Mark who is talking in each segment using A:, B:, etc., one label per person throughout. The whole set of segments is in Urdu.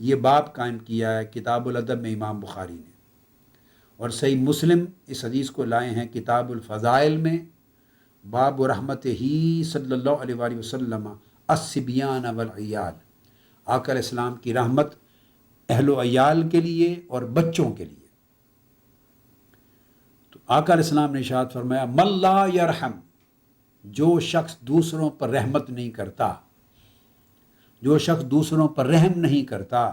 A: یہ باب قائم کیا ہے کتاب الادب میں امام بخاری نے، اور صحیح مسلم اس حدیث کو لائے ہیں کتاب الفضائل میں، باب رحمت ہی صلی اللہ علیہ وآلہ وسلم الصبیان والعیال، آقا علیہ السلام کی رحمت اہل و عیال کے لیے اور بچوں کے لیے۔ تو آقا علیہ السلام نے ارشاد فرمایا من لا یرحم، جو شخص دوسروں پر رحمت نہیں کرتا، جو شخص دوسروں پر رحم نہیں کرتا،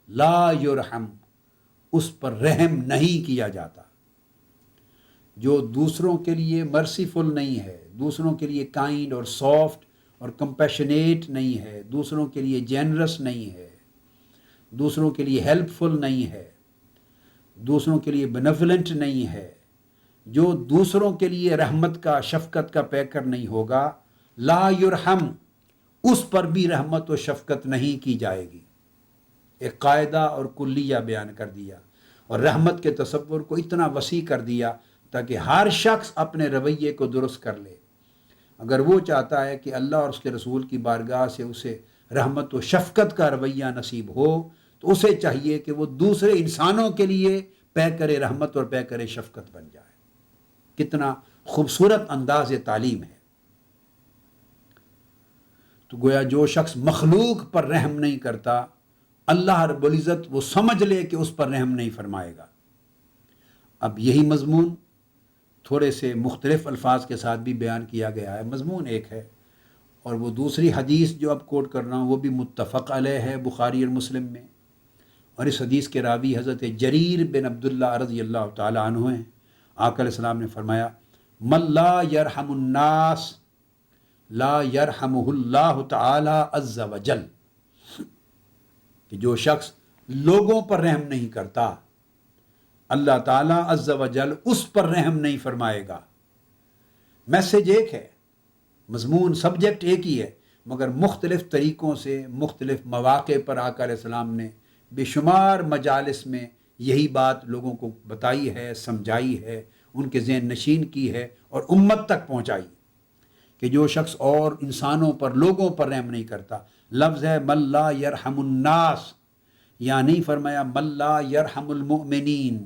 A: لا یرحم، اس پر رحم نہیں کیا جاتا۔ جو دوسروں کے لیے مرسیفل نہیں ہے، دوسروں کے لیے کائنڈ اور سافٹ اور کمپیشنیٹ نہیں ہے، دوسروں کے لیے جینرس نہیں ہے، دوسروں کے لیے ہیلپ فل نہیں ہے، دوسروں کے لیے بینیولنٹ نہیں ہے، جو دوسروں کے لیے رحمت کا شفقت کا پیکر نہیں ہوگا، لا یرحم، اس پر بھی رحمت و شفقت نہیں کی جائے گی۔ ایک قاعدہ اور کلیہ بیان کر دیا، اور رحمت کے تصور کو اتنا وسیع کر دیا تاکہ ہر شخص اپنے رویے کو درست کر لے۔ اگر وہ چاہتا ہے کہ اللہ اور اس کے رسول کی بارگاہ سے اسے رحمت و شفقت کا رویہ نصیب ہو، تو اسے چاہیے کہ وہ دوسرے انسانوں کے لیے پیکر رحمت اور پیکر شفقت بن جائے۔ کتنا خوبصورت انداز تعلیم ہے۔ تو گویا جو شخص مخلوق پر رحم نہیں کرتا، اللہ رب العزت وہ سمجھ لے کہ اس پر رحم نہیں فرمائے گا۔ اب یہی مضمون تھوڑے سے مختلف الفاظ کے ساتھ بھی بیان کیا گیا ہے، مضمون ایک ہے، اور وہ دوسری حدیث جو اب کوٹ کر رہا ہوں وہ بھی متفق علیہ ہے بخاری اور مسلم میں، اور اس حدیث کے راوی حضرت جریر بن عبداللہ رضی اللہ تعالی عنہ ہیں۔ آقا علیہ السلام نے فرمایا من لا یرحم الناس لا یرحمہ اللہ تعالی عز وجل، کہ جو شخص لوگوں پر رحم نہیں کرتا، اللہ تعالیٰ عز و جل اس پر رحم نہیں فرمائے گا۔ میسج ایک ہے، مضمون سبجیکٹ ایک ہی ہے، مگر مختلف طریقوں سے مختلف مواقع پر آقا علیہ السلام نے بے شمار مجالس میں یہی بات لوگوں کو بتائی ہے، سمجھائی ہے، ان کے ذہن نشین کی ہے اور امت تک پہنچائی کہ جو شخص اور انسانوں پر لوگوں پر رحم نہیں کرتا، لفظ ہے من لا یرحم الناس، یا نہیں فرمایا من لا یرحم المؤمنین،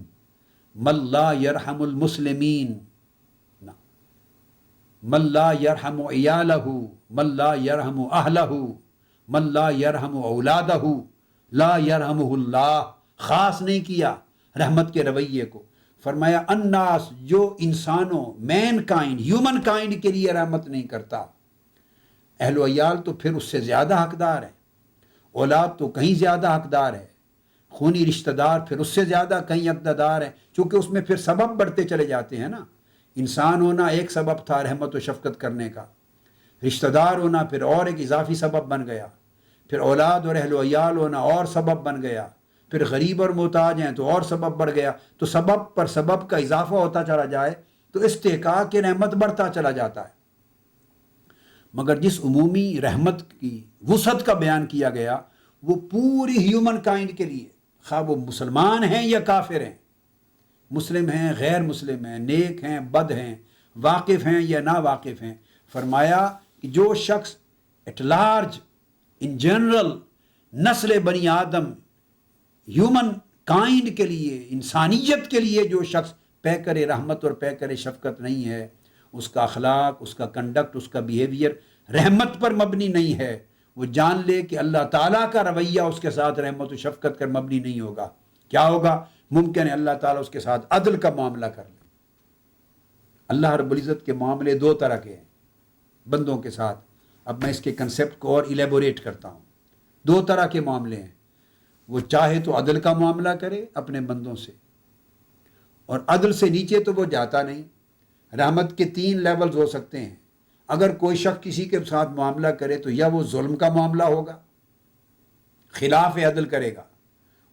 A: من لا یرحم المسلمین، من لا یرحم عیالہ، من لا یرحم اہلہ، من لا یرحم اولادہ، لا یرحمہ اللہ، خاص نہیں کیا رحمت کے رویے کو، فرمایا الناس، جو انسانوں، مین کائنڈ، ہیومن کائنڈ کے لیے رحمت نہیں کرتا، اہل و عیال تو پھر اس سے زیادہ حقدار ہے، اولاد تو کہیں زیادہ حقدار ہے، خونی رشتہ دار پھر اس سے زیادہ کہیں حقدار ہے، چونکہ اس میں پھر سبب بڑھتے چلے جاتے ہیں نا۔ انسان ہونا ایک سبب تھا رحمت و شفقت کرنے کا، رشتہ دار ہونا پھر اور ایک اضافی سبب بن گیا، پھر اولاد اور اہل و عیال ہونا اور سبب بن گیا، پھر غریب اور محتاج ہیں تو اور سبب بڑھ گیا، تو سبب پر سبب کا اضافہ ہوتا چلا جائے تو استحقاق کی رحمت بڑھتا چلا جاتا ہے۔ مگر جس عمومی رحمت کی وسعت کا بیان کیا گیا وہ پوری ہیومن کائنڈ کے لیے، خواہ وہ مسلمان ہیں یا کافر ہیں، مسلم ہیں غیر مسلم ہیں، نیک ہیں بد ہیں، واقف ہیں یا نا واقف ہیں، فرمایا کہ جو شخص ایٹ لارج ان جنرل نسل بنی آدم، ہیومن کائنڈ کے لیے، انسانیت کے لیے جو شخص پیکر رحمت اور پیکر شفقت نہیں ہے، اس کا اخلاق، اس کا کنڈکٹ، اس کا بیہیویئر رحمت پر مبنی نہیں ہے، وہ جان لے کہ اللہ تعالیٰ کا رویہ اس کے ساتھ رحمت و شفقت پر مبنی نہیں ہوگا۔ کیا ہوگا؟ ممکن ہے اللہ تعالیٰ اس کے ساتھ عدل کا معاملہ کر لے۔ اللہ رب العزت کے معاملے دو طرح کے ہیں بندوں کے ساتھ، اب میں اس کے کنسیپٹ کو اور ایلیبوریٹ کرتا ہوں۔ دو طرح کے معاملے ہیں، وہ چاہے تو عدل کا معاملہ کرے اپنے بندوں سے، اور عدل سے نیچے تو وہ جاتا نہیں۔ رحمت کے 3 لیولز ہو سکتے ہیں۔ اگر کوئی شخص کسی کے ساتھ معاملہ کرے تو یا وہ ظلم کا معاملہ ہوگا، خلاف عدل کرے گا،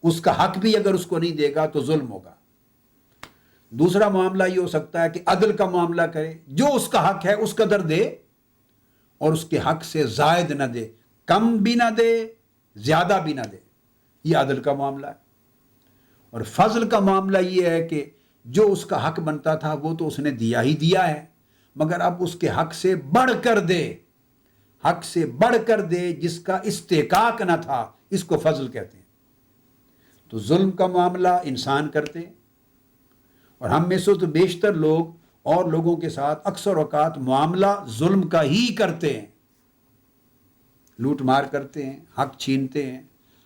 A: اس کا حق بھی اگر اس کو نہیں دے گا تو ظلم ہوگا۔ دوسرا معاملہ یہ ہو سکتا ہے کہ عدل کا معاملہ کرے، جو اس کا حق ہے اس قدر دے اور اس کے حق سے زائد نہ دے، کم بھی نہ دے زیادہ بھی نہ دے، یہ عدل کا معاملہ ہے۔ اور فضل کا معاملہ یہ ہے کہ جو اس کا حق بنتا تھا وہ تو اس نے دیا ہی دیا ہے، مگر اب اس کے حق سے بڑھ کر دے، حق سے بڑھ کر دے جس کا استحقاق نہ تھا، اس کو فضل کہتے ہیں۔ تو ظلم کا معاملہ انسان کرتے ہیں، اور ہم میں سے تو بیشتر لوگ اور لوگوں کے ساتھ اکثر اوقات معاملہ ظلم کا ہی کرتے ہیں، لوٹ مار کرتے ہیں، حق چھینتے ہیں،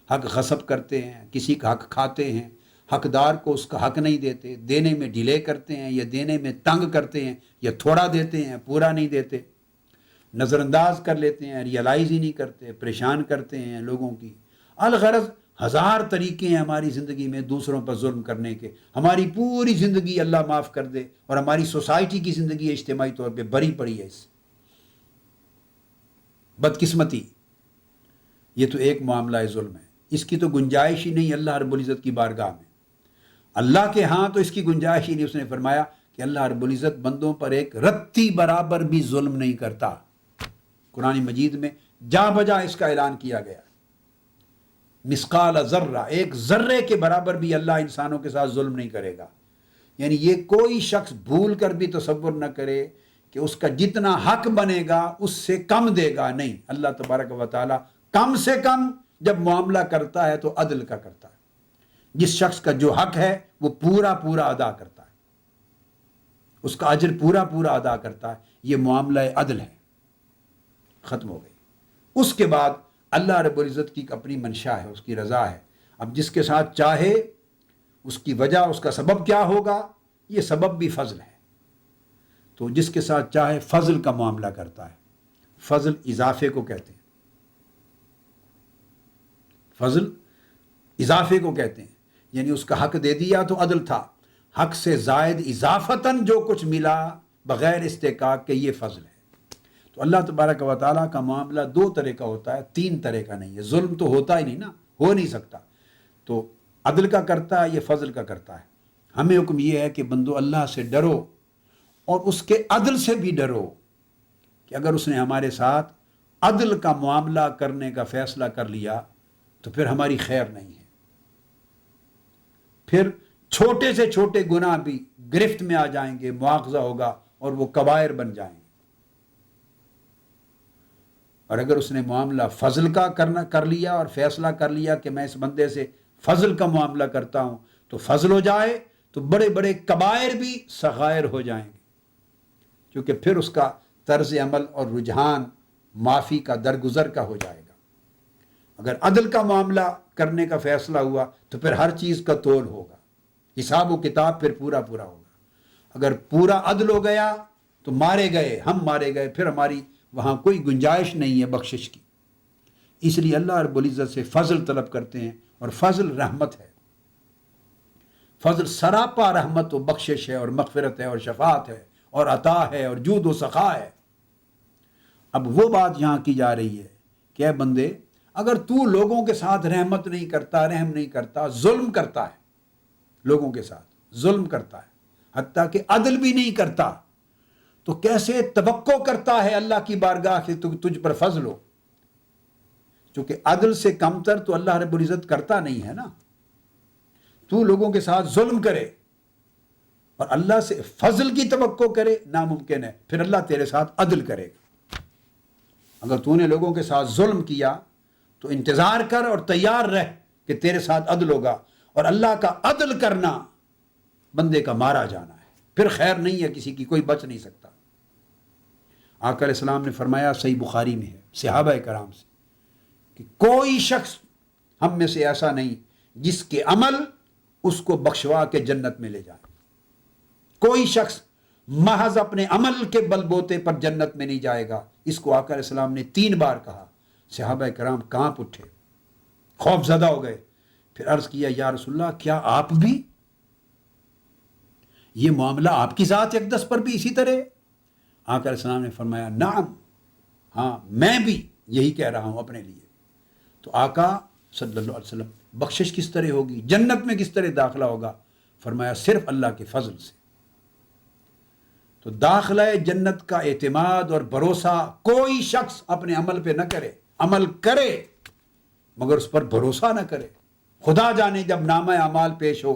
A: حق غصب کرتے ہیں، کسی کا حق کھاتے ہیں، حقدار کو اس کا حق نہیں دیتے، دینے میں ڈیلے کرتے ہیں یا دینے میں تنگ کرتے ہیں، یا تھوڑا دیتے ہیں پورا نہیں دیتے، نظر انداز کر لیتے ہیں، ریئلائز ہی نہیں کرتے، پریشان کرتے ہیں لوگوں کی۔ الغرض ہزار طریقے ہیں ہماری زندگی میں دوسروں پر ظلم کرنے کے، ہماری پوری زندگی اللہ معاف کر دے، اور ہماری سوسائٹی کی زندگی اجتماعی طور پہ بری پڑی ہے اس سے۔ بدقسمتی، یہ تو ایک معاملہ ظلم ہے، اس کی تو گنجائش ہی نہیں اللہ رب العزت کی بارگاہ میں۔ اللہ کے ہاں تو اس کی گنجائش ہی نہیں۔ اس نے فرمایا کہ اللہ رب العزت بندوں پر ایک رتی برابر بھی ظلم نہیں کرتا۔ قرآن مجید میں جا بجا اس کا اعلان کیا گیا، مثقال ذرہ، ایک ذرے کے برابر بھی اللہ انسانوں کے ساتھ ظلم نہیں کرے گا۔ یعنی یہ کوئی شخص بھول کر بھی تصور نہ کرے کہ اس کا جتنا حق بنے گا اس سے کم دے گا، نہیں، اللہ تبارک و تعالی کم سے کم جب معاملہ کرتا ہے تو عدل کا کرتا ہے۔ جس شخص کا جو حق ہے وہ پورا پورا ادا کرتا ہے، اس کا اجر پورا پورا ادا کرتا ہے، یہ معاملہ عدل ہے۔ ختم ہو گئی۔ اس کے بعد اللہ رب العزت کی اپنی منشا ہے، اس کی رضا ہے۔ اب جس کے ساتھ چاہے، اس کی وجہ، اس کا سبب کیا ہوگا، یہ سبب بھی فضل ہے۔ تو جس کے ساتھ چاہے فضل کا معاملہ کرتا ہے۔ فضل اضافے کو کہتے ہیں، فضل اضافے کو کہتے ہیں، یعنی اس کا حق دے دیا تو عدل تھا، حق سے زائد اضافتاً جو کچھ ملا بغیر استحقاق کے، یہ فضل ہے۔ تو اللہ تبارک و تعالیٰ کا معاملہ دو طرح کا ہوتا ہے، تین طرح کا نہیں ہے۔ ظلم تو ہوتا ہی نہیں نا، ہو نہیں سکتا، تو عدل کا کرتا ہے، یہ فضل کا کرتا ہے۔ ہمیں حکم یہ ہے کہ بندو اللہ سے ڈرو، اور اس کے عدل سے بھی ڈرو، کہ اگر اس نے ہمارے ساتھ عدل کا معاملہ کرنے کا فیصلہ کر لیا تو پھر ہماری خیر نہیں ہے، پھر چھوٹے سے چھوٹے گناہ بھی گرفت میں آ جائیں گے، مواخذہ ہوگا اور وہ کبائر بن جائیں گے۔ اور اگر اس نے معاملہ فضل کا کر لیا اور فیصلہ کر لیا کہ میں اس بندے سے فضل کا معاملہ کرتا ہوں، تو فضل ہو جائے تو بڑے بڑے کبائر بھی صغائر ہو جائیں گے، کیونکہ پھر اس کا طرز عمل اور رجحان معافی کا درگزر کا ہو جائے گا۔ اگر عدل کا معاملہ کرنے کا فیصلہ ہوا تو پھر ہر چیز کا تول ہوگا، حساب و کتاب پھر پورا پورا ہوگا۔ اگر پورا عدل ہو گیا تو مارے گئے، ہم مارے گئے، پھر ہماری وہاں کوئی گنجائش نہیں ہے بخشش کی۔ اس لیے اللہ رب العزت سے فضل طلب کرتے ہیں، اور فضل رحمت ہے۔ فضل سراپا رحمت و بخشش ہے، اور مغفرت ہے، اور شفاعت ہے، اور عطا ہے، اور جود و سخا ہے۔ اب وہ بات یہاں کی جا رہی ہے کہ اے بندے، اگر تو لوگوں کے ساتھ رحمت نہیں کرتا، رحم نہیں کرتا، ظلم کرتا ہے، لوگوں کے ساتھ ظلم کرتا ہے، حتیٰ کہ عدل بھی نہیں کرتا، تو کیسے توقع کرتا ہے اللہ کی بارگاہ سے تجھ پر فضل ہو؟ چونکہ عدل سے کمتر تو اللہ رب العزت کرتا نہیں ہے نا۔ تو لوگوں کے ساتھ ظلم کرے اور اللہ سے فضل کی توقع کرے، ناممکن ہے۔ پھر اللہ تیرے ساتھ عدل کرے گا۔ اگر تو نے لوگوں کے ساتھ ظلم کیا تو انتظار کر اور تیار رہ کہ تیرے ساتھ عدل ہوگا، اور اللہ کا عدل کرنا بندے کا مارا جانا ہے، پھر خیر نہیں ہے کسی کی، کوئی بچ نہیں سکتا۔ آقا علیہ السلام نے فرمایا، صحیح بخاری میں ہے، صحابہ کرام سے، کہ کوئی شخص ہم میں سے ایسا نہیں جس کے عمل اس کو بخشوا کے جنت میں لے جائے۔ کوئی شخص محض اپنے عمل کے بل بوتے پر جنت میں نہیں جائے گا۔ اس کو آقا علیہ السلام نے 3 بار کہا۔ صحابہ کرام کانپ اٹھے، خوف زدہ ہو گئے، پھر عرض کیا، یا رسول اللہ، کیا آپ بھی؟ یہ معاملہ آپ کی ذات اقدس پر بھی اسی طرح؟ آقا علیہ السلام نے فرمایا، نعم، ہاں، میں بھی یہی کہہ رہا ہوں اپنے لیے۔ تو آقا صلی اللہ علیہ وسلم، بخشش کس طرح ہوگی، جنت میں کس طرح داخلہ ہوگا؟ فرمایا، صرف اللہ کے فضل سے۔ تو داخلہ جنت کا اعتماد اور بھروسہ کوئی شخص اپنے عمل پہ نہ کرے، عمل کرے مگر اس پر بھروسہ نہ کرے۔ خدا جانے جب نامہ اعمال پیش ہو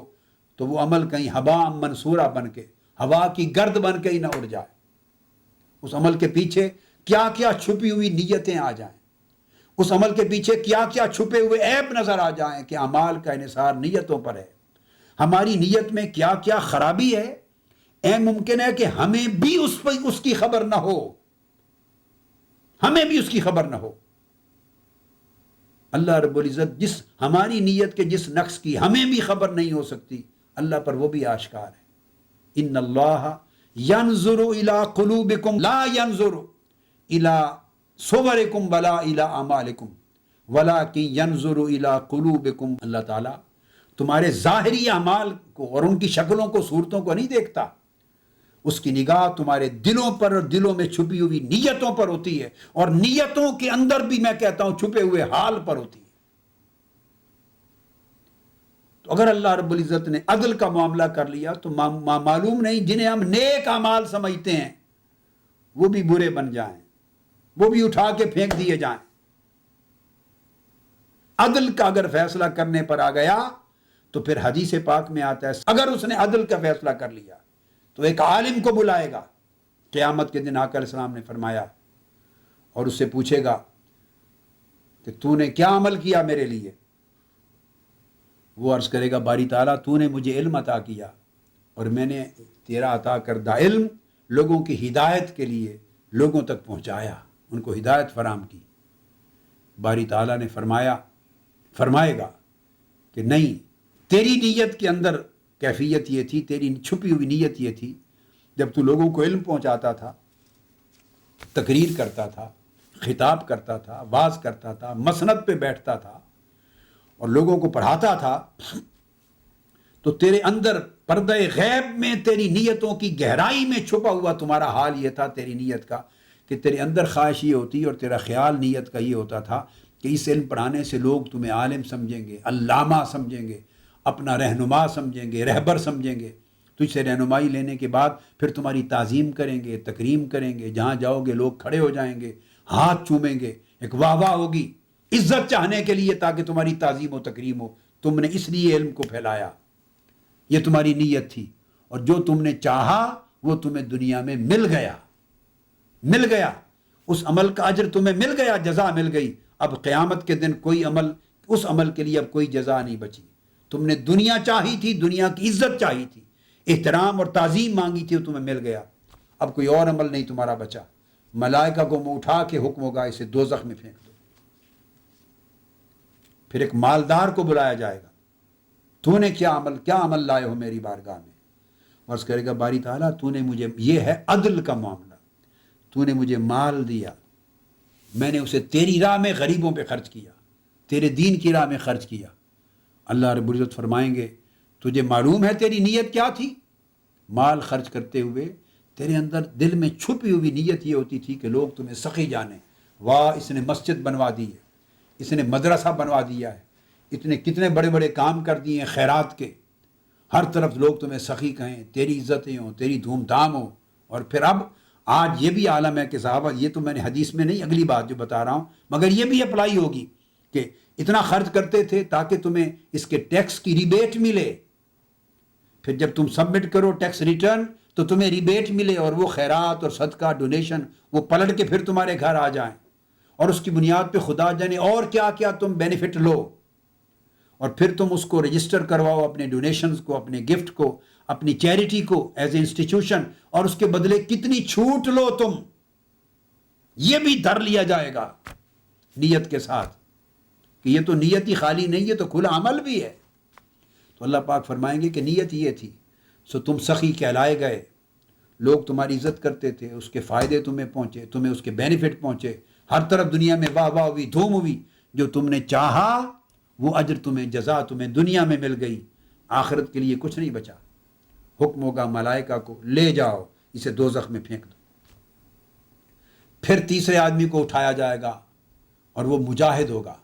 A: تو وہ عمل کہیں ہوا منصورہ بن کے، ہوا کی گرد بن کے ہی نہ اڑ جائے۔ اس عمل کے پیچھے کیا کیا چھپی ہوئی نیتیں آ جائیں، اس عمل کے پیچھے کیا کیا چھپے ہوئے عیب نظر آ جائیں کہ اعمال کا انحصار نیتوں پر ہے، ہماری نیت میں کیا کیا خرابی ہے، ممکن ہے کہ ہمیں بھی اس کی خبر نہ ہو، ہمیں بھی اس کی خبر نہ ہو۔ اللہ رب العزت جس ہماری نیت کے جس نقص کی ہمیں بھی خبر نہیں ہو سکتی، اللہ پر وہ بھی آشکار ہے۔ ان اللہ ینظر الی قلوبکم لا ینظر الی صورکم ولا الی اعمالکم ولکن ینظر الی قلوبکم۔ اللہ تعالیٰ تمہارے ظاہری اعمال کو اور ان کی شکلوں کو، صورتوں کو نہیں دیکھتا، اس کی نگاہ تمہارے دلوں پر اور دلوں میں چھپی ہوئی نیتوں پر ہوتی ہے، اور نیتوں کے اندر بھی میں کہتا ہوں چھپے ہوئے حال پر ہوتی ہے۔ تو اگر اللہ رب العزت نے عدل کا معاملہ کر لیا تو معلوم نہیں جنہیں ہم نیک اعمال سمجھتے ہیں وہ بھی برے بن جائیں، وہ بھی اٹھا کے پھینک دیے جائیں۔ عدل کا اگر فیصلہ کرنے پر آ گیا تو پھر حدیث پاک میں آتا ہے اگر اس نے عدل کا فیصلہ کر لیا تو ایک عالم کو بلائے گا قیامت کے دن۔ آقا علیہ السلام نے فرمایا، اور اس سے پوچھے گا کہ تو نے کیا عمل کیا میرے لیے؟ وہ عرض کرے گا باری تعالیٰ تو نے مجھے علم عطا کیا اور میں نے تیرا عطا کردہ علم لوگوں کی ہدایت کے لیے لوگوں تک پہنچایا، ان کو ہدایت فراہم کی۔ باری تعالیٰ نے فرمائے گا کہ نہیں، تیری نیت کے اندر کیفیت یہ تھی، تیری چھپی ہوئی نیت یہ تھی، جب تو لوگوں کو علم پہنچاتا تھا، تقریر کرتا تھا، خطاب کرتا تھا، واعظ کرتا تھا، مسند پہ بیٹھتا تھا اور لوگوں کو پڑھاتا تھا، تو تیرے اندر پردہ غیب میں تیری نیتوں کی گہرائی میں چھپا ہوا تمہارا حال یہ تھا تیری نیت کا، کہ تیرے اندر خواہش یہ ہوتی اور تیرا خیال نیت کا یہ ہوتا تھا کہ اس علم پڑھانے سے لوگ تمہیں عالم سمجھیں گے، علامہ سمجھیں گے، اپنا رہنما سمجھیں گے، رہبر سمجھیں گے، تجھ سے رہنمائی لینے کے بعد پھر تمہاری تعظیم کریں گے، تکریم کریں گے، جہاں جاؤ گے لوگ کھڑے ہو جائیں گے، ہاتھ چومیں گے، ایک واہ واہ ہوگی عزت چاہنے کے لیے تاکہ تمہاری تعظیم و تکریم ہو۔ تم نے اس لیے علم کو پھیلایا، یہ تمہاری نیت تھی، اور جو تم نے چاہا وہ تمہیں دنیا میں مل گیا، اس عمل کا اجر تمہیں مل گیا، جزا مل گئی۔ اب قیامت کے دن کوئی عمل، اس عمل کے لیے اب کوئی جزا نہیں بچی۔ تم نے دنیا چاہی تھی، دنیا کی عزت چاہی تھی، احترام اور تعظیم مانگی تھی، وہ تمہیں مل گیا، اب کوئی اور عمل نہیں تمہارا بچا۔ ملائکہ کو منہ اٹھا کے حکم ہوگا اسے دوزخ میں پھینک دو۔ پھر ایک مالدار کو بلایا جائے گا، تو نے کیا عمل لائے ہو میری بارگاہ میں؟ عرض کرے گا باری تعالیٰ تو نے مجھے، یہ ہے عدل کا معاملہ، تو نے مجھے مال دیا، میں نے اسے تیری راہ میں غریبوں پہ خرچ کیا، تیرے دین کی راہ میں خرچ کیا۔ اللہ رب العزت فرمائیں گے تجھے معلوم ہے تیری نیت کیا تھی؟ مال خرچ کرتے ہوئے تیرے اندر دل میں چھپی ہوئی نیت یہ ہوتی تھی کہ لوگ تمہیں سخی جانیں، واہ اس نے مسجد بنوا دی ہے، اس نے مدرسہ بنوا دیا ہے، اتنے کتنے بڑے بڑے کام کر دیے ہیں خیرات کے، ہر طرف لوگ تمہیں سخی کہیں، تیری عزتیں ہوں، تیری دھوم دھام ہو۔ اور پھر اب آج یہ بھی عالم ہے کہ صحابہ، یہ تو میں نے حدیث میں نہیں، اگلی بات جو بتا رہا ہوں، مگر یہ بھی اپلائی ہوگی کہ اتنا خرچ کرتے تھے تاکہ تمہیں اس کے ٹیکس کی ریبیٹ ملے، پھر جب تم سبمٹ کرو ٹیکس ریٹرن تو تمہیں ریبیٹ ملے، اور وہ خیرات اور صدقہ ڈونیشن وہ پلٹ کے پھر تمہارے گھر آ جائیں، اور اس کی بنیاد پہ خدا جانے اور کیا کیا تم بینیفٹ لو، اور پھر تم اس کو رجسٹر کرواؤ اپنے ڈونیشنز کو، اپنے گفٹ کو، اپنی چیریٹی کو ایز اے انسٹیٹیوشن، اور اس کے بدلے کتنی چھوٹ لو تم، یہ بھی دھر لیا جائے گا نیت کے ساتھ، کہ یہ تو نیت ہی خالی نہیں ہے، تو کھلا عمل بھی ہے۔ تو اللہ پاک فرمائیں گے کہ نیت یہ تھی، سو تم سخی کہلائے گئے، لوگ تمہاری عزت کرتے تھے، اس کے فائدے تمہیں پہنچے، تمہیں اس کے بینیفٹ پہنچے، ہر طرف دنیا میں واہ واہ ہوئی، دھوم ہوئی، جو تم نے چاہا وہ اجر تمہیں، جزا تمہیں دنیا میں مل گئی، آخرت کے لیے کچھ نہیں بچا۔ حکم ہوگا ملائکہ کو لے جاؤ اسے دوزخ میں پھینک دو۔ پھر تیسرے آدمی کو اٹھایا جائے گا اور وہ مجاہد ہوگا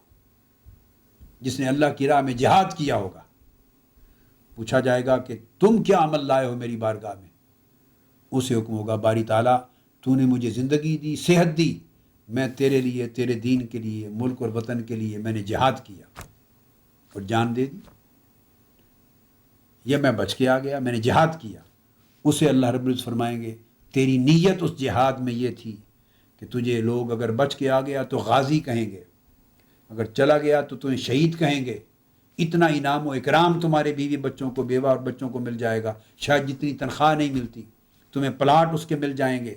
A: جس نے اللہ کی راہ میں جہاد کیا ہوگا۔ پوچھا جائے گا کہ تم کیا عمل لائے ہو میری بارگاہ میں؟ اسے حکم ہوگا باری تعالیٰ تو نے مجھے زندگی دی، صحت دی، میں تیرے لیے، تیرے دین کے لیے، ملک اور وطن کے لیے میں نے جہاد کیا اور جان دے دی، یا میں بچ کے آ گیا، میں نے جہاد کیا۔ اسے اللہ رب العزت فرمائیں گے تیری نیت اس جہاد میں یہ تھی کہ تجھے لوگ اگر بچ کے آ گیا تو غازی کہیں گے، اگر چلا گیا تو تمہیں شہید کہیں گے، اتنا انعام و اکرام تمہارے بیوی بچوں کو، بیوہ اور بچوں کو مل جائے گا، شاید جتنی تنخواہ نہیں ملتی، تمہیں پلاٹ اس کے مل جائیں گے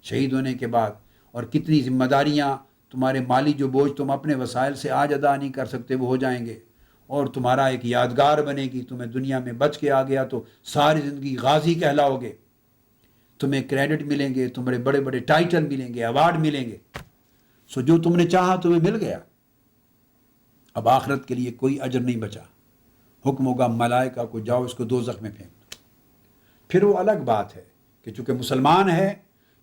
A: شہید ہونے کے بعد، اور کتنی ذمہ داریاں، تمہارے مالی جو بوجھ تم اپنے وسائل سے آج ادا نہیں کر سکتے وہ ہو جائیں گے، اور تمہارا ایک یادگار بنے گی، تمہیں دنیا میں بچ کے آ گیا تو ساری زندگی غازی کہلاؤ گے، تمہیں کریڈٹ ملیں گے، تمہارے بڑے بڑے ٹائٹل ملیں گے، ایوارڈ ملیں گے، سو جو تم نے چاہا تمہیں مل گیا۔ اب آخرت کے لیے کوئی اجر نہیں بچا، حکم ہوگا ملائکہ کو جاؤ اس کو دوزخ میں پھینک دو۔ پھر وہ الگ بات ہے کہ چونکہ مسلمان ہے،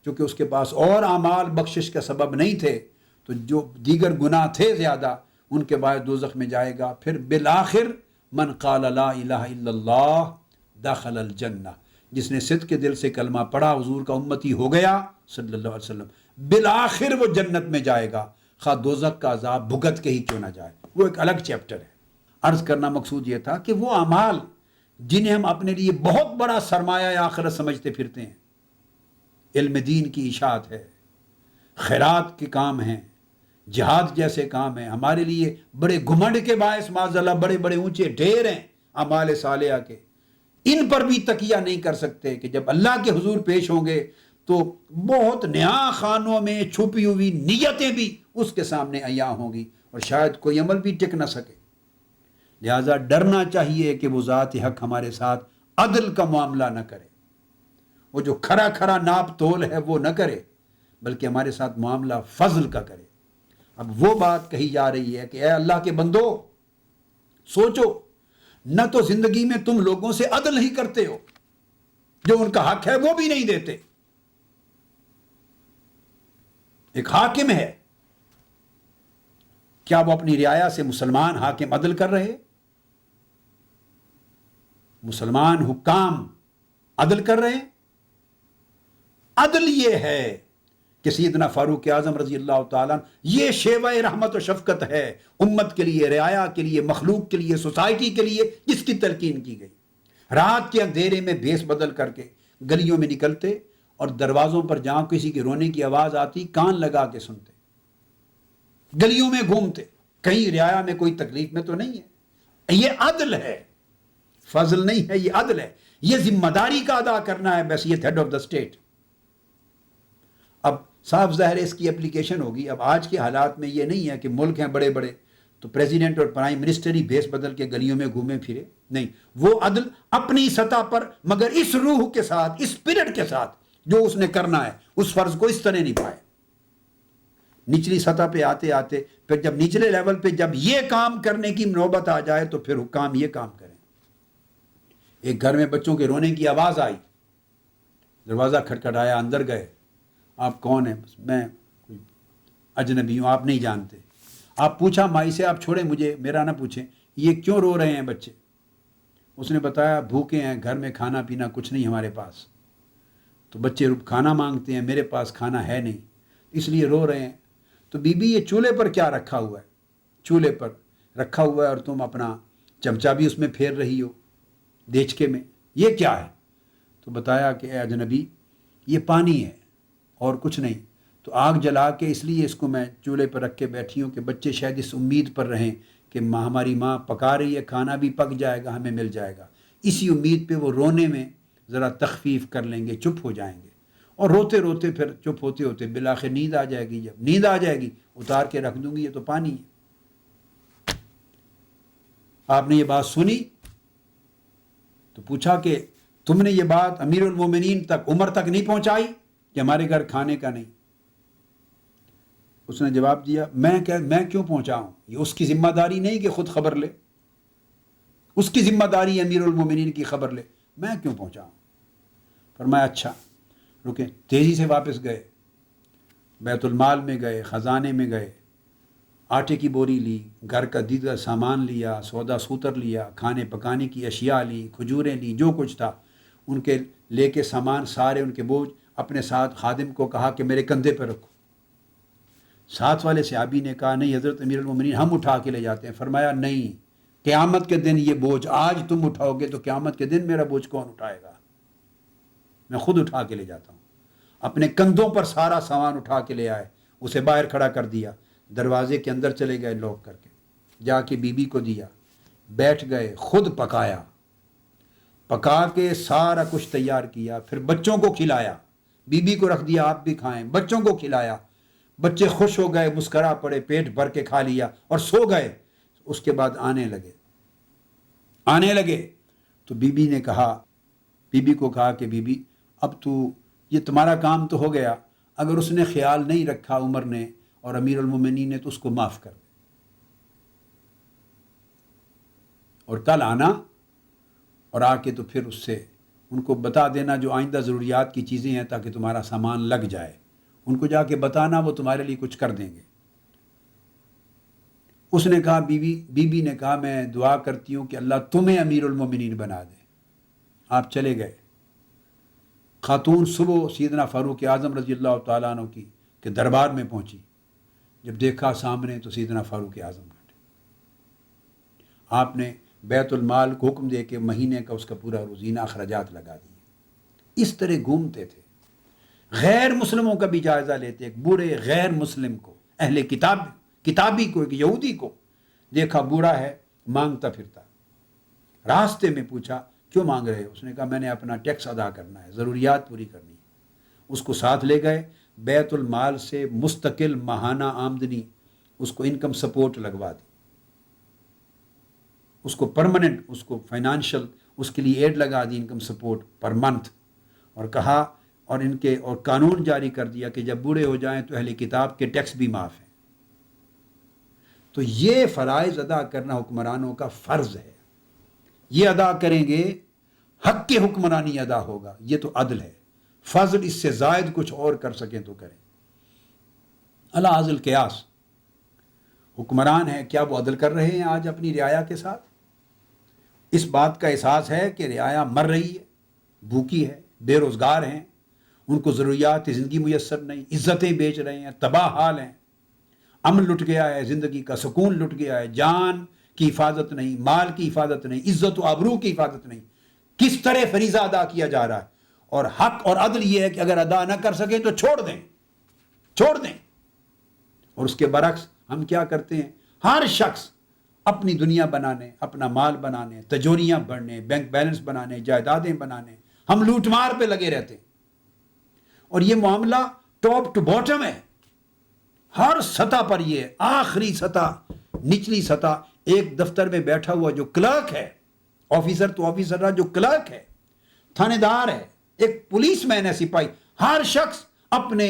A: چونکہ اس کے پاس اور اعمال بخشش کا سبب نہیں تھے، تو جو دیگر گناہ تھے زیادہ ان کے بعد دوزخ میں جائے گا۔ پھر بالآخر من قال لا الہ الا اللہ دخل الجنہ، جس نے صدق کے دل سے کلمہ پڑھا، حضور کا امتی ہو گیا صلی اللہ علیہ وسلم، بالآخر وہ جنت میں جائے گا، خواہ دوزخ کا عذاب بھگت کے ہی کیوں نہ جائے، وہ ایک الگ چیپٹر ہے۔ عرض کرنا مقصود یہ تھا کہ وہ اعمال جنہیں ہم اپنے لیے بہت بڑا سرمایہ آخرت سمجھتے پھرتے ہیں، علم دین کی اشاعت ہے، خیرات کے کام ہیں، جہاد جیسے کام ہیں، ہمارے لیے بڑے گھمنڈ کے باعث معاذ اللہ بڑے بڑے اونچے ڈھیر ہیں اعمال صالحہ کے، ان پر بھی تکیہ نہیں کر سکتے کہ جب اللہ کے حضور پیش ہوں گے تو بہت نیا خانوں میں چھپی ہوئی نیتیں بھی اس کے سامنے عیاں ہوں گی، اور شاید کوئی عمل بھی ٹک نہ سکے۔ لہٰذا ڈرنا چاہیے کہ وہ ذات حق ہمارے ساتھ عدل کا معاملہ نہ کرے، وہ جو کھرا کھرا ناپ تول ہے وہ نہ کرے، بلکہ ہمارے ساتھ معاملہ فضل کا کرے۔ اب وہ بات کہی جا رہی ہے کہ اے اللہ کے بندو، سوچو، نہ تو زندگی میں تم لوگوں سے عدل ہی کرتے ہو، جو ان کا حق ہے وہ بھی نہیں دیتے۔ ایک حاکم ہے، کیا وہ اپنی رعایا سے مسلمان حاکم عدل کر رہے؟ مسلمان حکام عدل کر رہے؟ عدل یہ ہے کہ سیدنا فاروق اعظم رضی اللہ تعالیٰ، یہ شیوہ رحمت و شفقت ہے امت کے لیے، رعایا کے لیے، مخلوق کے لیے، سوسائٹی کے لیے، جس کی تلقین کی گئی۔ رات کے اندھیرے میں بھیس بدل کر کے گلیوں میں نکلتے، اور دروازوں پر جہاں کسی کے رونے کی آواز آتی کان لگا کے سنتے، گلیوں میں گھومتے، کہیں رعایا میں کوئی تکلیف میں تو نہیں ہے۔ یہ عدل ہے، فضل نہیں ہے، یہ عدل ہے، یہ ذمہ داری کا ادا کرنا ہے بحیثیت ہیڈ آف دا اسٹیٹ۔ اب صاف ظاہر اس کی اپلیکیشن ہوگی۔ اب آج کے حالات میں یہ نہیں ہے کہ ملک ہیں بڑے بڑے تو پریزیڈنٹ اور پرائم منسٹر ہی بھیس بدل کے گلیوں میں گھومے پھرے، نہیں، وہ عدل اپنی سطح پر، مگر اس روح کے ساتھ، اس اسپرٹ کے ساتھ جو اس نے کرنا ہے، اس فرض کو اس طرح نہیں پائے۔ نچلی سطح پہ آتے آتے پھر جب نچلے لیول پہ جب یہ کام کرنے کی نوبت آ جائے تو پھر حکام یہ کام کریں۔ ایک گھر میں بچوں کے رونے کی آواز آئی، دروازہ کھٹکھٹایا، اندر گئے۔ آپ کون ہیں؟ بس میں کوئی اجنبی ہوں، آپ نہیں جانتے۔ آپ پوچھا مائی سے، آپ چھوڑیں مجھے، میرا نہ پوچھیں، یہ کیوں رو رہے ہیں بچے؟ اس نے بتایا بھوکے ہیں، گھر میں کھانا پینا کچھ نہیں ہمارے پاس، تو بچے کھانا مانگتے ہیں، میرے پاس کھانا ہے نہیں اس لیے رو رہے ہیں۔ تو بی بی یہ چولہے پر کیا رکھا ہوا ہے؟ چولہے پر رکھا ہوا ہے اور تم اپنا چمچہ بھی اس میں پھیر رہی ہو دیچکے میں، یہ کیا ہے؟ تو بتایا کہ اے اجنبی، یہ پانی ہے اور کچھ نہیں، تو آگ جلا کے اس لیے اس کو میں چولہے پر رکھ کے بیٹھی ہوں کہ بچے شاید اس امید پر رہیں کہ ہماری ماں پکا رہی ہے، کھانا بھی پک جائے گا، ہمیں مل جائے گا، اسی امید پہ وہ رونے میں ذرا تخفیف کر لیں گے، چپ ہو جائیں گے، اور روتے روتے پھر چپ ہوتے ہوتے بالآخر نیند آ جائے گی۔ جب نیند آ جائے گی اتار کے رکھ دوں گی، یہ تو پانی ہے۔ آپ نے یہ بات سنی تو پوچھا کہ تم نے یہ بات امیر المومنین تک، عمر تک نہیں پہنچائی کہ ہمارے گھر کھانے کا نہیں؟ اس نے جواب دیا میں کیوں پہنچاؤں، یہ اس کی ذمہ داری نہیں کہ خود خبر لے، اس کی ذمہ داری امیر المومنین کی خبر لے، میں کیوں پہنچاؤں؟ فرمایا اچھا رکیں۔ تیزی سے واپس گئے، بیت المال میں گئے، خزانے میں گئے، آٹے کی بوری لی، گھر کا دیگر سامان لیا، سودا سوتر لیا، کھانے پکانے کی اشیاء لی، کھجوریں لی، جو کچھ تھا ان کے لے کے سامان سارے، ان کے بوجھ اپنے ساتھ، خادم کو کہا کہ میرے کندھے پہ رکھو۔ ساتھ والے صحابی نے کہا نہیں حضرت امیر المومنین ہم اٹھا کے لے جاتے ہیں۔ فرمایا نہیں، قیامت کے دن یہ بوجھ آج تم اٹھاؤ گے تو قیامت کے دن میرا بوجھ کون اٹھائے گا؟ میں خود اٹھا کے لے جاتا ہوں۔ اپنے کندھوں پر سارا سامان اٹھا کے لے آئے، اسے باہر کھڑا کر دیا، دروازے کے اندر چلے گئے لوک کر کے، جا کے بی بی کو دیا، بیٹھ گئے، خود پکایا، پکا کے سارا کچھ تیار کیا، پھر بچوں کو کھلایا، بی بی کو رکھ دیا آپ بھی کھائیں، بچوں کو کھلایا، بچے خوش ہو گئے، مسکرا پڑے، پیٹ بھر کے کھا لیا اور سو گئے۔ اس کے بعد آنے لگے تو بی بی کو کہا کہ بی بی اب تو یہ تمہارا کام تو ہو گیا، اگر اس نے خیال نہیں رکھا عمر نے اور امیر المومنین نے تو اس کو معاف کر دے، اور کل آنا اور آ کے تو پھر اس سے ان کو بتا دینا جو آئندہ ضروریات کی چیزیں ہیں تاکہ تمہارا سامان لگ جائے، ان کو جا کے بتانا، وہ تمہارے لیے کچھ کر دیں گے۔ اس نے کہا بی بی نے کہا میں دعا کرتی ہوں کہ اللہ تمہیں امیر المومنین بنا دے۔ آپ چلے گئے۔ خاتون صبح سیدنا فاروق اعظم رضی اللہ تعالیٰ عنہ کی کہ دربار میں پہنچی، جب دیکھا سامنے تو سیدنا فاروق اعظم بیٹھے۔ آپ نے بیت المال کو حکم دے کے مہینے کا اس کا پورا روزینہ اخراجات لگا دیے۔ اس طرح گھومتے تھے، غیر مسلموں کا بھی جائزہ لیتے، ایک بوڑھے غیر مسلم کو، اہل کتابی کو، ایک یہودی کو دیکھا بوڑھا ہے مانگتا پھرتا، راستے میں پوچھا کیوں مانگ رہے ہو؟ اس نے کہا میں نے اپنا ٹیکس ادا کرنا ہے، ضروریات پوری کرنی ہے۔ اس کو ساتھ لے گئے، بیت المال سے مستقل ماہانہ آمدنی اس کو انکم سپورٹ لگوا دی، اس کو پرماننٹ، اس کو فائنانشل، اس کے لیے ایڈ لگا دی، انکم سپورٹ پر منتھ، اور کہا اور قانون جاری کر دیا کہ جب بوڑھے ہو جائیں تو اہل کتاب کے ٹیکس بھی معاف ہیں۔ تو یہ فرائض ادا کرنا حکمرانوں کا فرض ہے، یہ ادا کریں گے حق کے حکمرانی ادا ہوگا، یہ تو عدل ہے۔ فضل اس سے زائد کچھ اور کر سکیں تو کریں۔ اللہ عزل قیاس حکمران ہے، کیا وہ عدل کر رہے ہیں آج اپنی رعایا کے ساتھ؟ اس بات کا احساس ہے کہ رعایا مر رہی ہے، بھوکی ہے، بے روزگار ہیں، ان کو ضروریات زندگی میسر نہیں، عزتیں بیچ رہے ہیں، تباہ حال ہیں، امن لٹ گیا ہے، زندگی کا سکون لٹ گیا ہے، جان کی حفاظت نہیں، مال کی حفاظت نہیں، عزت و آبرو کی حفاظت نہیں۔ کس طرح فریضہ ادا کیا جا رہا ہے؟ اور حق اور عدل یہ ہے کہ اگر ادا نہ کر سکیں تو چھوڑ دیں۔ اور اس کے برعکس ہم کیا کرتے ہیں؟ ہر شخص اپنی دنیا بنانے، اپنا مال بنانے، تجوریاں بڑھنے، بینک بیلنس بنانے، جائیدادیں بنانے، ہم لوٹ مار پہ لگے رہتے ہیں۔ اور یہ معاملہ ٹاپ ٹو باٹم ہے، ہر سطح پر، یہ آخری سطح، نچلی سطح، ایک دفتر میں بیٹھا ہوا جو کلرک ہے، آفیسر تو آفیسر رہا، جو کلرک ہے، تھانے دار ہے، ایک پولیس مین ہے، سپاہی، ہر شخص اپنے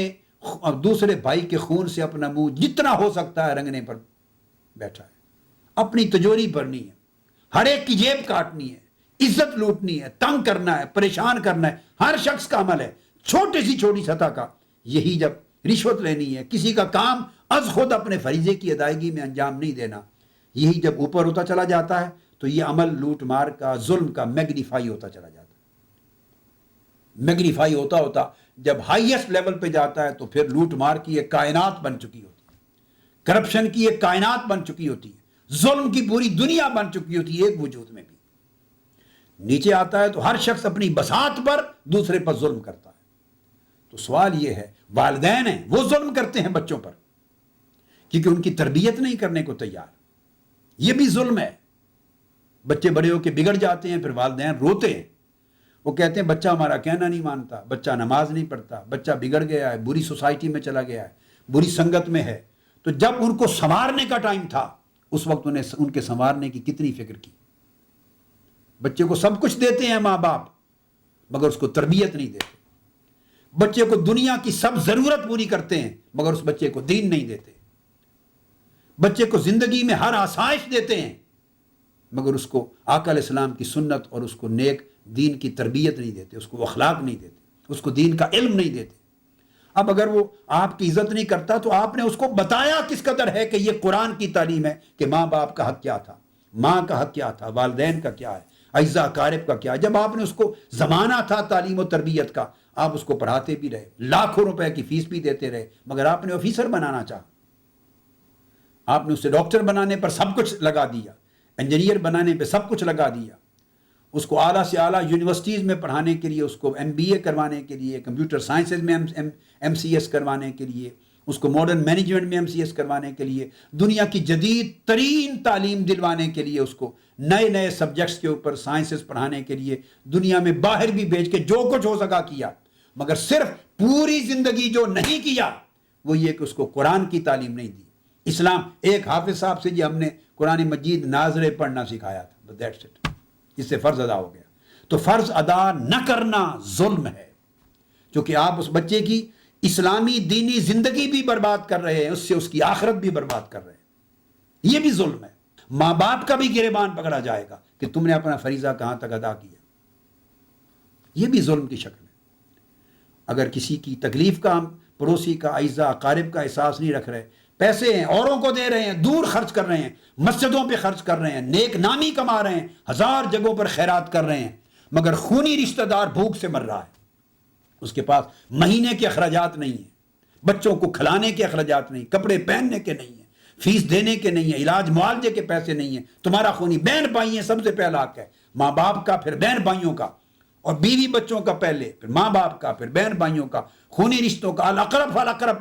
A: دوسرے بھائی کے خون سے اپنا منہ جتنا ہو سکتا ہے رنگنے پر بیٹھا ہے، اپنی تجوری بھرنی ہے، ہر ایک کی جیب کاٹنی ہے، عزت لوٹنی ہے، تنگ کرنا ہے، پریشان کرنا ہے، ہر شخص کا عمل ہے، چھوٹی سطح کا۔ یہی جب رشوت لینی ہے، کسی کا کام از خود اپنے فریضے کی ادائیگی میں انجام نہیں دینا، یہی جب اوپر ہوتا چلا جاتا ہے تو یہ عمل لوٹ مار کا، ظلم کا میگنیفائی ہوتا چلا جاتا ہے، میگنیفائی ہوتا جب ہائیسٹ لیول پہ جاتا ہے تو پھر لوٹ مار کی ایک کائنات بن چکی ہوتی ہے، کرپشن کی ایک کائنات بن چکی ہوتی ہے، ظلم کی پوری دنیا بن چکی ہوتی ہے ایک وجود میں بھی۔ نیچے آتا ہے تو ہر شخص اپنی بساط پر دوسرے پر ظلم کرتا ہے۔ تو سوال یہ ہے، والدین ہیں وہ ظلم کرتے ہیں بچوں پر کیونکہ ان کی تربیت نہیں کرنے کو تیار، یہ بھی ظلم ہے۔ بچے بڑے ہو کے بگڑ جاتے ہیں، پھر والدین روتے ہیں، وہ کہتے ہیں بچہ ہمارا کہنا نہیں مانتا، بچہ نماز نہیں پڑھتا، بچہ بگڑ گیا ہے، بری سوسائٹی میں چلا گیا ہے، بری سنگت میں ہے۔ تو جب ان کو سنوارنے کا ٹائم تھا اس وقت انہیں ان کے سنوارنے کی کتنی فکر کی؟ بچے کو سب کچھ دیتے ہیں ماں باپ مگر اس کو تربیت نہیں دیتے، بچے کو دنیا کی سب ضرورت پوری کرتے ہیں مگر اس بچے کو دین نہیں دیتے، بچے کو زندگی میں ہر آسائش دیتے ہیں مگر اس کو آقا علیہ السلام کی سنت اور اس کو نیک دین کی تربیت نہیں دیتے، اس کو اخلاق نہیں دیتے، اس کو دین کا علم نہیں دیتے۔ اب اگر وہ آپ کی عزت نہیں کرتا تو آپ نے اس کو بتایا کس قدر ہے کہ یہ قرآن کی تعلیم ہے کہ ماں باپ کا حق کیا تھا، ماں کا حق کیا تھا، والدین کا کیا ہے، اعزا اقارب کا کیا ہے۔ جب آپ نے اس کو زمانہ تھا تعلیم و تربیت کا، آپ اس کو پڑھاتے بھی رہے، لاکھوں روپے کی فیس بھی دیتے رہے، مگر آپ نے آفیسر بنانا چاہا، آپ نے اسے ڈاکٹر بنانے پر سب کچھ لگا دیا، انجینئر بنانے پہ سب کچھ لگا دیا، اس کو اعلیٰ سے اعلیٰ یونیورسٹیز میں پڑھانے کے لیے، اس کو MBA کروانے کے لیے، کمپیوٹر سائنسز میں MCS کروانے کے لیے، اس کو ماڈرن مینجمنٹ میں MCS کروانے کے لیے، دنیا کی جدید ترین تعلیم دلوانے کے لیے، اس کو نئے نئے سبجیکٹس کے اوپر سائنسز پڑھانے کے لیے دنیا میں باہر بھی بھیج کے جو کچھ ہو سکا کیا، مگر صرف پوری زندگی جو نہیں کیا وہ یہ کہ اس کو قرآن کی تعلیم نہیں دی۔ اسلام ایک حافظ صاحب سے جی ہم نے قرآن مجید ناظرے پڑھنا سکھایا تھا، دیٹس اٹ، اس سے فرض ادا ہو گیا۔ تو فرض ادا نہ کرنا ظلم ہے، کیونکہ آپ اس بچے کی اسلامی دینی زندگی بھی برباد کر رہے ہیں، اس سے اس کی آخرت بھی برباد کر رہے ہیں، یہ بھی ظلم ہے۔ ماں باپ کا بھی گریبان پکڑا جائے گا کہ تم نے اپنا فریضہ کہاں تک ادا کیا، یہ بھی ظلم کی شکل ہے۔ اگر کسی کی تکلیف کا ہم پڑوسی کا، اعزاء اقارب کا احساس نہیں رکھ رہے، پیسے ہیں اوروں کو دے رہے ہیں، دور خرچ کر رہے ہیں، مسجدوں پہ خرچ کر رہے ہیں، نیک نامی کما رہے ہیں، 1000 جگہوں پر خیرات کر رہے ہیں، مگر خونی رشتہ دار بھوک سے مر رہا ہے، اس کے پاس مہینے کے اخراجات نہیں ہیں، بچوں کو کھلانے کے اخراجات نہیں، کپڑے پہننے کے نہیں ہیں، فیس دینے کے نہیں ہیں، علاج معالجے کے پیسے نہیں ہیں، تمہارا خونی بہن بھائی ہیں، سب سے پہلا حق ہے ماں باپ کا، پھر بہن بھائیوں کا، اور بیوی بچوں کا پہلے، پھر ماں باپ کا، پھر بہن بھائیوں کا، خونی رشتوں کا، الاقرب فالاقرب،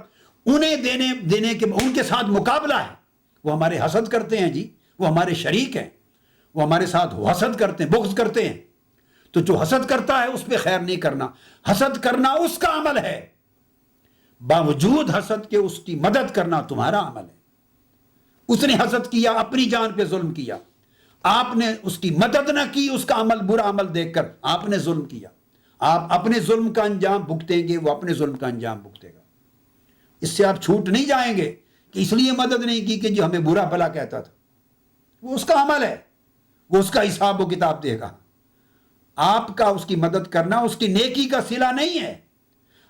A: انہیں دینے کے ان کے ساتھ مقابلہ ہے۔ وہ ہمارے حسد کرتے ہیں جی، وہ ہمارے شریک ہیں، وہ ہمارے ساتھ حسد کرتے ہیں، بغض کرتے ہیں، تو جو حسد کرتا ہے اس پہ خیر نہیں کرنا، حسد کرنا اس کا عمل ہے، باوجود حسد کے اس کی مدد کرنا تمہارا عمل ہے۔ اس نے حسد کیا، اپنی جان پہ ظلم کیا، آپ نے اس کی مدد نہ کی، اس کا عمل برا عمل دیکھ کر آپ نے ظلم کیا، آپ اپنے ظلم کا انجام بھگتیں گے، وہ اپنے ظلم کا انجام بھگتے گا۔ اس سے آپ چھوٹ نہیں جائیں گے کہ اس لیے مدد نہیں کی کہ جو ہمیں برا بھلا کہتا تھا، وہ اس کا عمل ہے، وہ اس کا حساب و کتاب دے گا۔ آپ کا اس کی مدد کرنا اس کی نیکی کا صلہ نہیں ہے،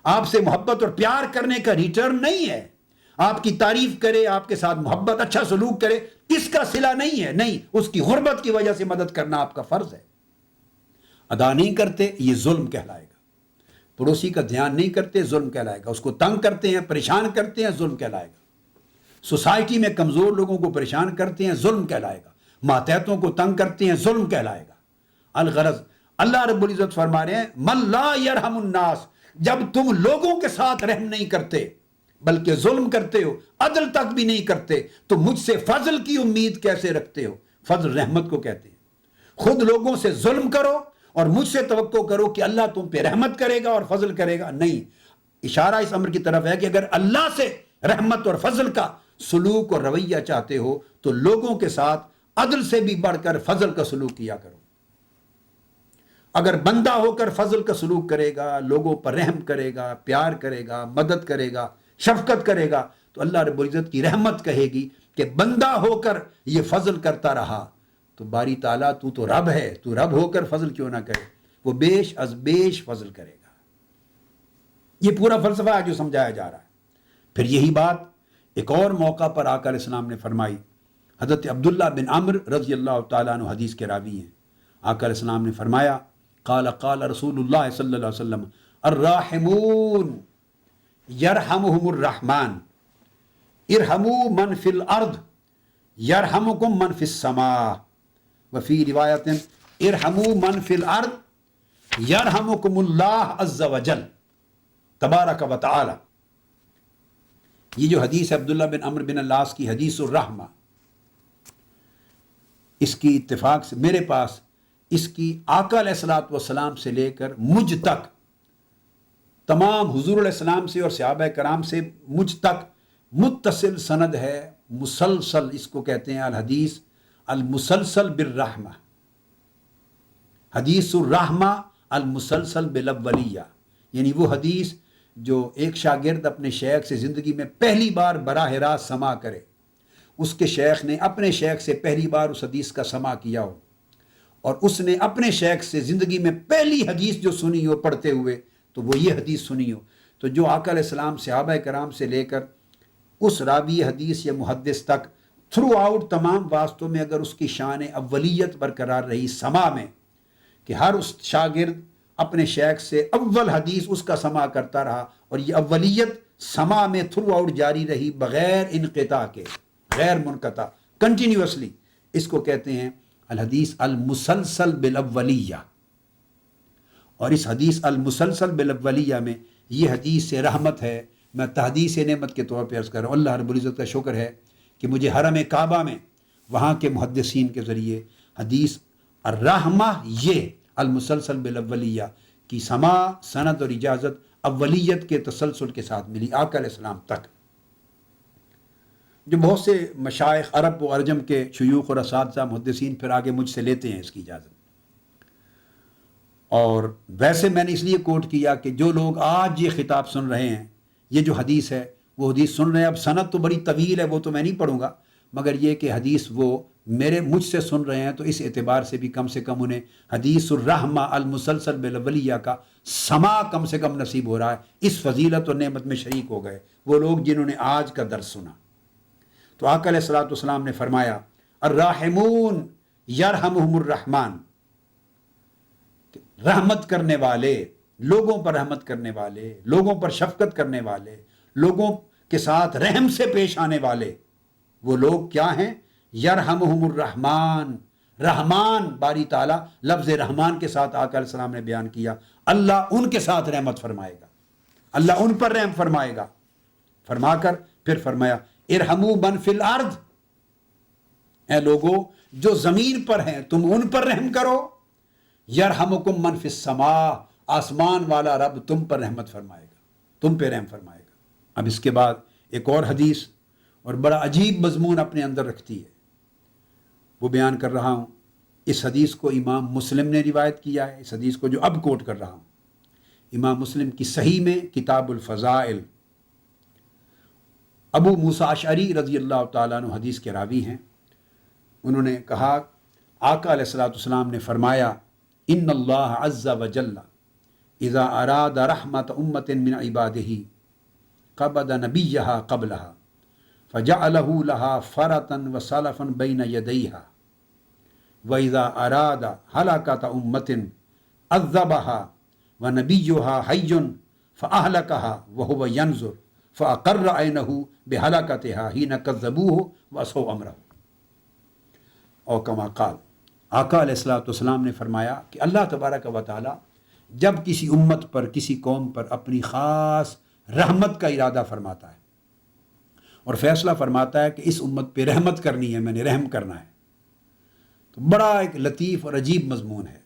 A: آپ سے محبت اور پیار کرنے کا ریٹرن نہیں ہے، آپ کی تعریف کرے، آپ کے ساتھ محبت اچھا سلوک کرے، اس کا صلہ نہیں ہے، نہیں، اس کی غربت کی وجہ سے مدد کرنا آپ کا فرض ہے۔ ادا نہیں کرتے یہ ظلم کہلائے گا، پڑوسی کا دھیان نہیں کرتے ظلم کہلائے گا، اس کو تنگ کرتے ہیں، پریشان کرتے ہیں، ظلم کہلائے گا، سوسائٹی میں کمزور لوگوں کو پریشان کرتے ہیں، ظلم کہلائے گا، ماتحتوں کو تنگ کرتے ہیں، ظلم کہلائے گا۔ الغرض اللہ رب العزت فرما رہے ہیں من لا یرحم الناس، جب تم لوگوں کے ساتھ رحم نہیں کرتے بلکہ ظلم کرتے ہو، عدل تک بھی نہیں کرتے، تو مجھ سے فضل کی امید کیسے رکھتے ہو؟ فضل رحمت کو کہتے ہیں۔ خود لوگوں سے ظلم کرو اور مجھ سے توقع کرو کہ اللہ تم پہ رحمت کرے گا اور فضل کرے گا، نہیں۔ اشارہ اس امر کی طرف ہے کہ اگر اللہ سے رحمت اور فضل کا سلوک اور رویہ چاہتے ہو تو لوگوں کے ساتھ عدل سے بھی بڑھ کر فضل کا سلوک کیا کرو۔ اگر بندہ ہو کر فضل کا سلوک کرے گا، لوگوں پر رحم کرے گا، پیار کرے گا، مدد کرے گا، شفقت کرے گا، تو اللہ رب العزت کی رحمت کہے گی کہ بندہ ہو کر یہ فضل کرتا رہا تو باری تعالیٰ تو رب ہے، تو رب ہو کر فضل کیوں نہ کرے، وہ بیش از بیش فضل کرے گا۔ یہ پورا فلسفہ ہے جو سمجھایا جا رہا ہے۔ پھر یہی بات ایک اور موقع پر آقا علیہ السلام نے فرمائی۔ حضرت عبداللہ بن عمر رضی اللہ تعالیٰ عنہ حدیث کے راوی ہیں۔ آقا علیہ السلام نے فرمایا قال قال رسول اللہ صلی اللہ علیہ وسلم الراحمون یرحمہم الرحمن ارحموا من فی الارض یرحمکم من فی السماء وفی روایت ارحموا من فی الارض یرحمکم اللہ عز وجل تبارک و تعالی۔ یہ جو حدیث عبداللہ بن عمر بن العاص کی حدیث الرحمہ، اس کی اتفاق سے میرے پاس اس کی آقا علیہ الصلوۃ والسلام سے لے کر مجھ تک، تمام حضور علیہ السلام سے اور صحابہ کرام سے مجھ تک متصل سند ہے، مسلسل، اس کو کہتے ہیں الحدیث المسلسل بالرحمہ، حدیث الرحمہ المسلسل بالاولیہ، یعنی وہ حدیث جو ایک شاگرد اپنے شیخ سے زندگی میں پہلی بار براہ راست سماع کرے، اس کے شیخ نے اپنے شیخ سے پہلی بار اس حدیث کا سماع کیا ہو، اور اس نے اپنے شیخ سے زندگی میں پہلی حدیث جو سنی ہو پڑھتے ہوئے تو وہ یہ حدیث سنی ہو، تو جو آقا علیہ السلام صحابہ کرام سے لے کر اس راوی حدیث یا محدث تک تھرو آؤٹ تمام واسطوں میں اگر اس کی شان اولیت برقرار رہی سماع میں، کہ ہر اس شاگرد اپنے شیخ سے اول حدیث اس کا سماع کرتا رہا، اور یہ اولیت سماع میں تھرو آؤٹ جاری رہی بغیر انقطاع کے، غیر منقطع، کنٹینیوسلی، اس کو کہتے ہیں الحدیث المسلسل بالاولیہ۔ اور اس حدیث المسلسل بالاولیہ میں یہ حدیث سے رحمت ہے، میں تحدیث نعمت کے طور پہ عرض کر رہا ہوں، اللہ رب العزت کا شکر ہے کہ مجھے حرم کعبہ میں وہاں کے محدثین کے ذریعے حدیث الرحمہ یہ المسلسل بالاولیہ کی سماع، سند اور اجازت اولیت کے تسلسل کے ساتھ ملی آقا علیہ السلام تک، جو بہت سے مشائخ عرب و عرجم کے شیوخ اور اساتذہ محدثین پھر آگے مجھ سے لیتے ہیں اس کی اجازت۔ اور ویسے میں نے اس لیے کوٹ کیا کہ جو لوگ آج یہ خطاب سن رہے ہیں، یہ جو حدیث ہے وہ حدیث سن رہے ہیں، اب سند تو بڑی طویل ہے وہ تو میں نہیں پڑھوں گا، مگر یہ کہ حدیث وہ مجھ سے سن رہے ہیں، تو اس اعتبار سے بھی کم سے کم انہیں حدیث الرحمہ المسلسل بالاولیہ کا سماع کم سے کم نصیب ہو رہا ہے، اس فضیلت اور نعمت میں شریک ہو گئے وہ لوگ جنہوں نے آج کا درس سنا۔ تو آقا علیہ الصلوۃ والسلام نے فرمایا الراحمون یرحمہم الرحمن، رحمت کرنے والے، لوگوں پر رحمت کرنے والے، لوگوں پر شفقت کرنے والے، لوگوں کے ساتھ رحم سے پیش آنے والے، وہ لوگ کیا ہیں؟ یرحمہم الرحمن، رحمان باری تعالیٰ لفظ رحمان کے ساتھ آقا علیہ السلام نے بیان کیا، اللہ ان کے ساتھ رحمت فرمائے گا، اللہ ان پر رحم فرمائے گا، فرما کر پھر فرمایا ارحموا من فی الارض، اے لوگو جو زمین پر ہیں تم ان پر رحم کرو، یرحمکم من فی السماء، آسمان والا رب تم پر رحمت فرمائے گا، تم پہ رحم فرمائے گا۔ اب اس کے بعد ایک اور حدیث اور بڑا عجیب مضمون اپنے اندر رکھتی ہے، وہ بیان کر رہا ہوں۔ اس حدیث کو امام مسلم نے روایت کیا ہے، اس حدیث کو جو اب کوٹ کر رہا ہوں امام مسلم کی صحیح میں کتاب الفضائل، ابو موسیٰ اشعری رضی اللہ تعالیٰ عنہ حدیث کے راوی ہیں، انہوں نے کہا آقا علیہ الصلوۃ والسلام نے فرمایا ان اللہ عز وجل اذا اراد رحمت امت من عبادہ قبض نبیہا قبلہا فجعلہ لہا فرطا وسلفا بین یدیہا وَإِذَا أَرَادَ هَلَكَةَ أُمَّةٍ عَذَّبَهَا وَنَبِيُّهَا حَيٌّ فَأَهْلَكَهَا وَهُوَ يَنْظُرُ فَأَقَرَّ عَيْنَهُ بِهَلَكَتِهَا حِينَ كَذَّبُوهُ وَعَصَوْا أَمْرَهُ۔ اور کما قال، آقا علیہ الصلوۃ والسلام نے فرمایا کہ اللہ تبارک و تعالی جب کسی امت پر، کسی قوم پر اپنی خاص رحمت کا ارادہ فرماتا ہے اور فیصلہ فرماتا ہے کہ اس امت پہ رحمت کرنی ہے، میں نے رحم کرنا ہے، تو بڑا ایک لطیف اور عجیب مضمون ہے۔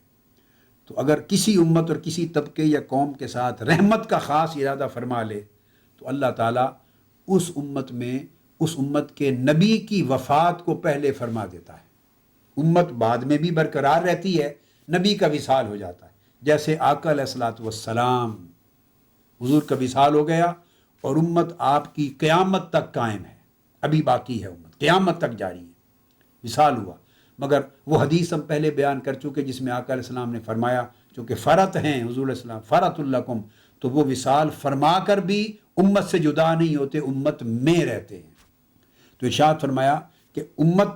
A: تو اگر کسی امت اور کسی طبقے یا قوم کے ساتھ رحمت کا خاص ارادہ فرما لے تو اللہ تعالیٰ اس امت میں اس امت کے نبی کی وفات کو پہلے فرما دیتا ہے، امت بعد میں بھی برقرار رہتی ہے، نبی کا وصال ہو جاتا ہے، جیسے آقا علیہ الصلوۃ والسلام حضور کا وصال ہو گیا اور امت آپ کی قیامت تک قائم ہے، ابھی باقی ہے، امت قیامت تک جاری ہے، وصال ہوا۔ مگر وہ حدیث ہم پہلے بیان کر چکے جس میں آقا علیہ السلام نے فرمایا چونکہ فرط ہیں حضور علیہ السلام، فرط لکم، تو وہ وصال فرما کر بھی امت سے جدا نہیں ہوتے، امت میں رہتے ہیں۔ تو ارشاد فرمایا کہ امت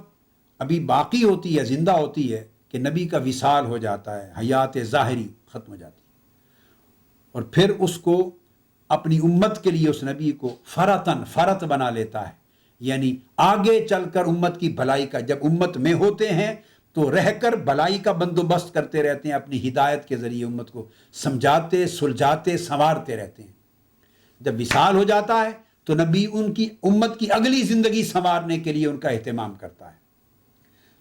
A: ابھی باقی ہوتی ہے، زندہ ہوتی ہے کہ نبی کا وصال ہو جاتا ہے، حیات ظاہری ختم ہو جاتی ہے، اور پھر اس کو اپنی امت کے لیے اس نبی کو فرط بنا لیتا ہے، یعنی آگے چل کر امت کی بھلائی کا، جب امت میں ہوتے ہیں تو رہ کر بھلائی کا بندوبست کرتے رہتے ہیں، اپنی ہدایت کے ذریعے امت کو سمجھاتے، سلجھاتے، سنوارتے رہتے ہیں۔ جب وصال ہو جاتا ہے تو نبی ان کی امت کی اگلی زندگی سنوارنے کے لیے ان کا اہتمام کرتا ہے،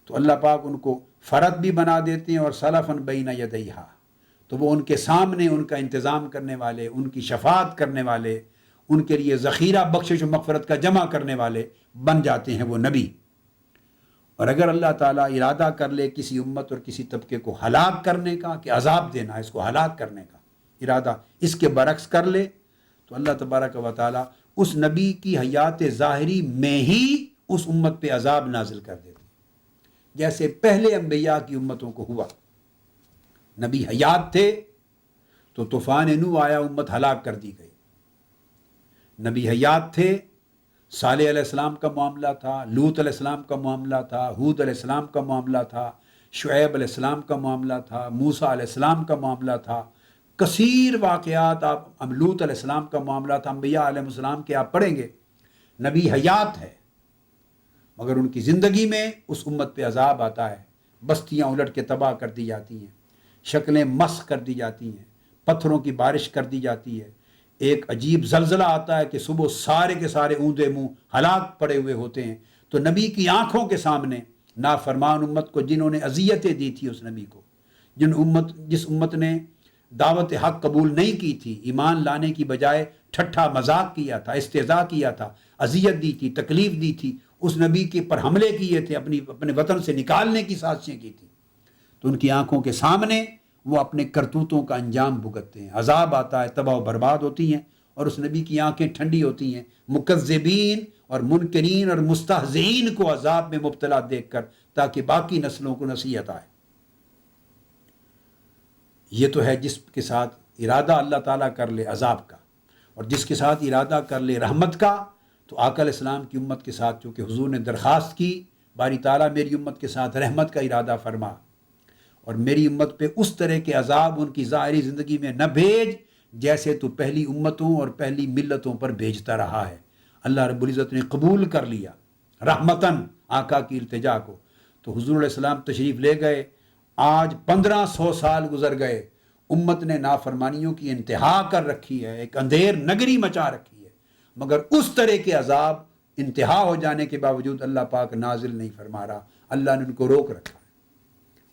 A: تو اللہ پاک ان کو فرد بھی بنا دیتے ہیں اور سلفن بین یدیہا، تو وہ ان کے سامنے ان کا انتظام کرنے والے، ان کی شفاعت کرنے والے، ان کے لیے ذخیرہ بخشش و مغفرت کا جمع کرنے والے بن جاتے ہیں وہ نبی۔ اور اگر اللہ تعالیٰ ارادہ کر لے کسی امت اور کسی طبقے کو ہلاک کرنے کا، کہ عذاب دینا، اس کو ہلاک کرنے کا ارادہ اس کے برعکس کر لے، تو اللہ تبارک و تعالیٰ اس نبی کی حیات ظاہری میں ہی اس امت پہ عذاب نازل کر دیتے، جیسے پہلے انبیاء کی امتوں کو ہوا۔ نبی حیات تھے تو طوفان نوح آیا، امت ہلاک کر دی گئی۔ نبی حیات تھے، صالح علیہ السلام کا معاملہ تھا، لوط علیہ السلام کا معاملہ تھا، ہود علیہ السلام کا معاملہ تھا، شعیب علیہ السلام کا معاملہ تھا، موسیٰ علیہ السلام کا معاملہ تھا، کثیر واقعات، آپ لوط علیہ السلام کا معاملہ تھا، انبیاء علیہ السلام کے آپ پڑھیں گے۔ نبی حیات ہے مگر ان کی زندگی میں اس امت پہ عذاب آتا ہے، بستیاں الٹ کے تباہ کر دی جاتی ہیں، شکلیں مسخ کر دی جاتی ہیں، پتھروں کی بارش کر دی جاتی ہے، ایک عجیب زلزلہ آتا ہے کہ صبح سارے کے سارے اوندے منہ ہلاک پڑے ہوئے ہوتے ہیں، تو نبی کی آنکھوں کے سامنے نافرمان امت کو جنہوں نے اذیتیں دی تھی، اس نبی کو جس امت نے دعوت حق قبول نہیں کی تھی، ایمان لانے کی بجائے ٹھٹھا مذاق کیا تھا، استہزاء کیا تھا، اذیت دی تھی، تکلیف دی تھی، اس نبی کے پر حملے کیے تھے، اپنے وطن سے نکالنے کی سازشیں کی تھی، تو ان کی آنکھوں کے سامنے وہ اپنے کرتوتوں کا انجام بھگتتے ہیں، عذاب آتا ہے، تباہ و برباد ہوتی ہیں، اور اس نبی کی آنکھیں ٹھنڈی ہوتی ہیں مکذبین اور منکرین اور مستہزئین کو عذاب میں مبتلا دیکھ کر، تاکہ باقی نسلوں کو نصیحت آئے۔ یہ تو ہے جس کے ساتھ ارادہ اللہ تعالیٰ کر لے عذاب کا، اور جس کے ساتھ ارادہ کر لے رحمت کا، تو آقا علیہ السلام کی امت کے ساتھ چونکہ حضور نے درخواست کی، باری تعالیٰ میری امت کے ساتھ رحمت کا ارادہ فرما، اور میری امت پہ اس طرح کے عذاب ان کی ظاہری زندگی میں نہ بھیج جیسے تو پہلی امتوں اور پہلی ملتوں پر بھیجتا رہا ہے۔ اللہ رب العزت نے قبول کر لیا رحمتاً آقا کی التجا کو، تو حضور علیہ السلام تشریف لے گئے۔ آج 1500 سال گزر گئے، امت نے نافرمانیوں کی انتہا کر رکھی ہے، ایک اندھیر نگری مچا رکھی ہے، مگر اس طرح کے عذاب انتہا ہو جانے کے باوجود اللہ پاک نازل نہیں فرما رہا، اللہ نے ان کو روک رکھا ہے،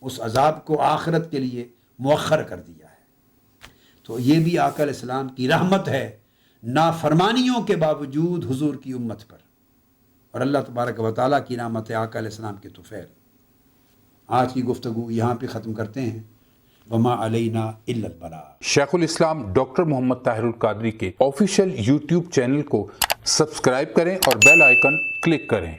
A: اس عذاب کو آخرت کے لیے مؤخر کر دیا ہے۔ تو یہ بھی آقا علیہ السلام کی رحمت ہے نافرمانیوں کے باوجود حضور کی امت پر، اور اللہ تبارک و تعالیٰ کی رحمت ہے آقا علیہ السلام کے طفیل۔ آج کی گفتگو یہاں پہ ختم کرتے ہیں۔ وما علینا الا البلاغ۔
B: شیخ الاسلام ڈاکٹر محمد طاہر القادری کے آفیشیل یوٹیوب چینل کو سبسکرائب کریں اور بیل آئیکن کلک کریں۔